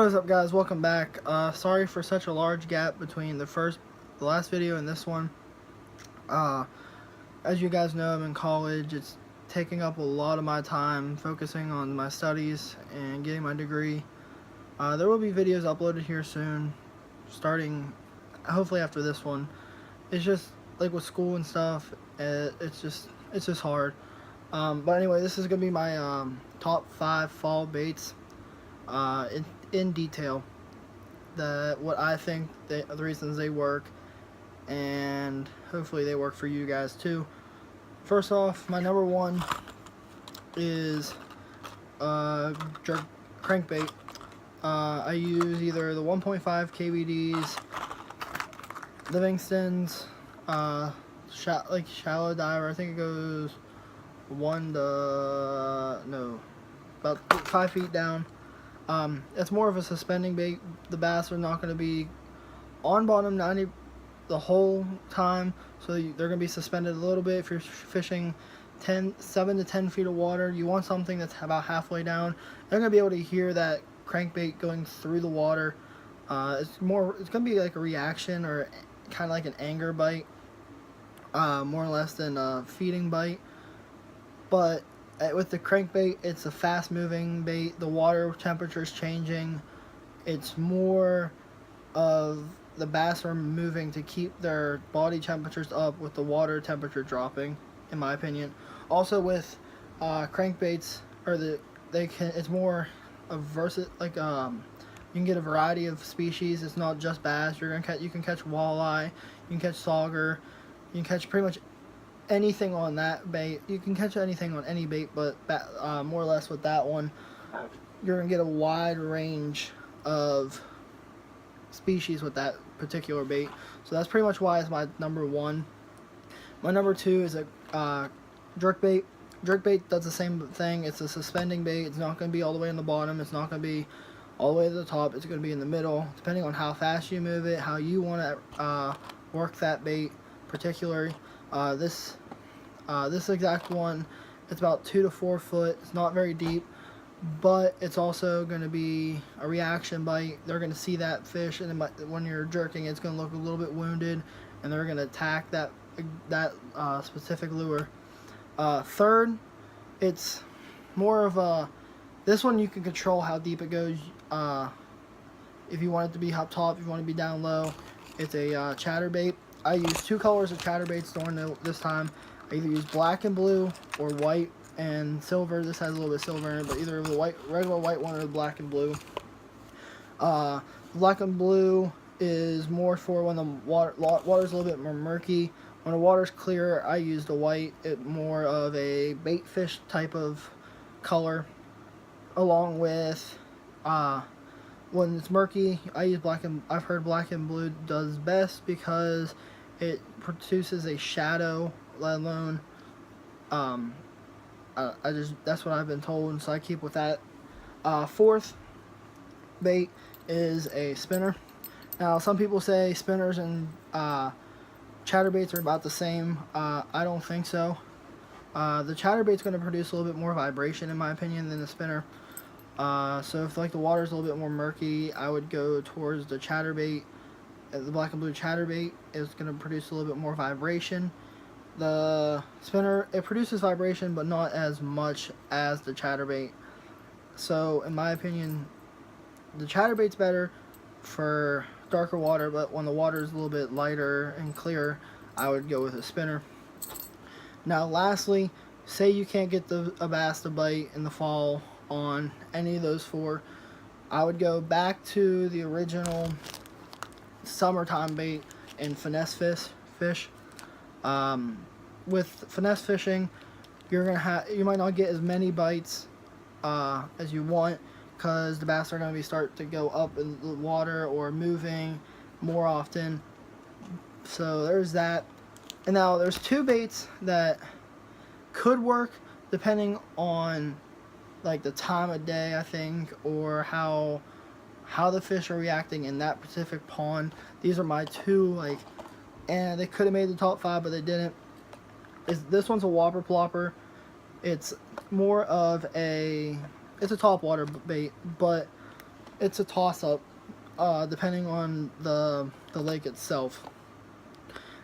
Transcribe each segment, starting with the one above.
What is up, guys? Welcome back. Sorry for such a large gap between the last video and this one. As you guys know, I'm in college. It's taking up a lot of my time focusing on my studies and getting my degree. There will be videos uploaded here soon, starting hopefully after this one. It's just like with school and stuff, it's just hard. But anyway, this is gonna be my top 5 fall baits in detail. What I think the reasons they work, and hopefully they work for you guys too. First off, my number 1 is crankbait. I use either the 1.5 KVDs, Livingstons, shallow diver. I think it goes about 5 feet down. It's more of a suspending bait. The bass are not going to be on bottom the whole time, so they're going to be suspended a little bit. If you're fishing 7 to 10 feet of water, you want something that's about halfway down. They're going to be able to hear that crankbait going through the water. It's going to be like a reaction, or kind of like an anger bite, more or less than a feeding bite. But with the crankbait, it's a fast moving bait. The water temperature is changing. It's more of the bass are moving to keep their body temperatures up with the water temperature dropping, in my opinion. Also with crankbaits, it's more of you can get a variety of species. It's not just bass. You can catch walleye, you can catch sauger, you can catch pretty much anything on that bait. You can catch anything on any bait, but more or less with that one, you're going to get a wide range of species with that particular bait. So that's pretty much why it's my number 1. My number 2 is a jerkbait. Jerkbait does the same thing. It's a suspending bait. It's not going to be all the way in the bottom. It's not going to be all the way to the top. It's going to be in the middle, depending on how fast you move it, how you want to work that bait particularly. This exact one, it's about 2 to 4 foot. It's not very deep, but it's also going to be a reaction bite. They're going to see that fish, and when you're jerking, it's going to look a little bit wounded, and they're going to attack that specific lure. Third, it's more of this one you can control how deep it goes. If you want it to be up top, if you want it to be down low. It's a chatterbait. I use 2 colors of chatterbaits during this time. I either use black and blue or white and silver. This has a little bit of silver in it, but either the regular white one or the black and blue. Black and blue is more for when the water's a little bit more murky. When the water's clear, I use the white. It's more of a bait fish type of color. Along with when it's murky, I use I've heard black and blue does best because it produces a shadow, let alone that's what I've been told, and so I keep with that. Fourth bait is a spinner. Now some people say spinners and chatterbaits are about the same. I don't think so. The chatterbait's going to produce a little bit more vibration, in my opinion, than the spinner. So if the water's a little bit more murky, I would go towards the chatterbait. The black and blue chatterbait is going to produce a little bit more vibration. The spinner, it produces vibration, but not as much as the chatterbait. So in my opinion, the chatterbait's better for darker water, but when the water is a little bit lighter and clearer, I would go with a spinner. Now lastly, say you can't get a bass to bite in the fall on any of those 4, I would go back to the original summertime bait and finesse fish. With finesse fishing, you might not get as many bites as you want, because the bass are going to start to go up in the water or moving more often. So there's that. And now there's 2 baits that could work depending on the time of day, I think, or how the fish are reacting in that specific pond. These are my 2, and they could have made the top 5, but they didn't. This one's a whopper plopper. It's more of it's a top water bait, but it's a toss-up, depending on the lake itself.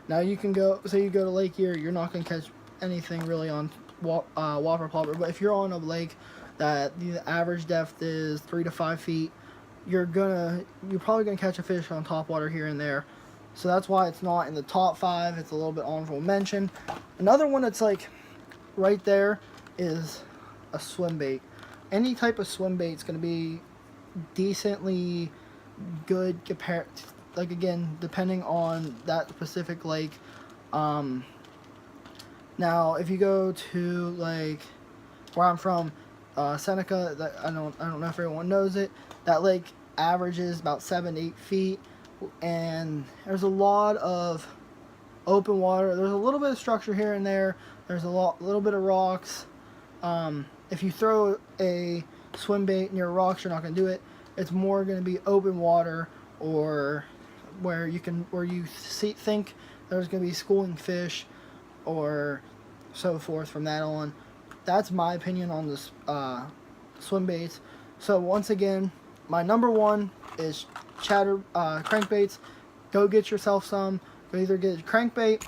Now you can go, say you go to Lake Erie, you're not going to catch anything really on whopper plopper, but if you're on a lake that the average depth is 3 to 5 feet, you're probably gonna catch a fish on topwater here and there. So that's why it's not in the top 5. It's a little bit honorable mention. Another one that's like right there is a swim bait. Any type of swim bait is gonna be decently good compared, like, again, depending on that specific lake. Now if you go to, like, where I'm from, Seneca, that I don't know if everyone knows it, that lake averages about 7 to 8 feet, and there's a lot of open water. There's a little bit of structure here and there. There's a little bit of rocks. If you throw a swim bait near rocks, you're not going to do it. It's more going to be open water, or where you think there's going to be schooling fish, or so forth from that on. That's my opinion on this swim baits. So once again, my number 1 is crankbaits. Go get yourself some. Go either get crankbait,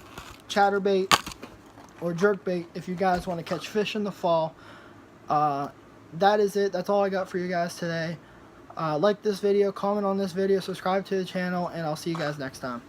chatterbait, or jerkbait if you guys want to catch fish in the fall. That is it. That's all I got for you guys today. Like this video, comment on this video, subscribe to the channel, and I'll see you guys next time.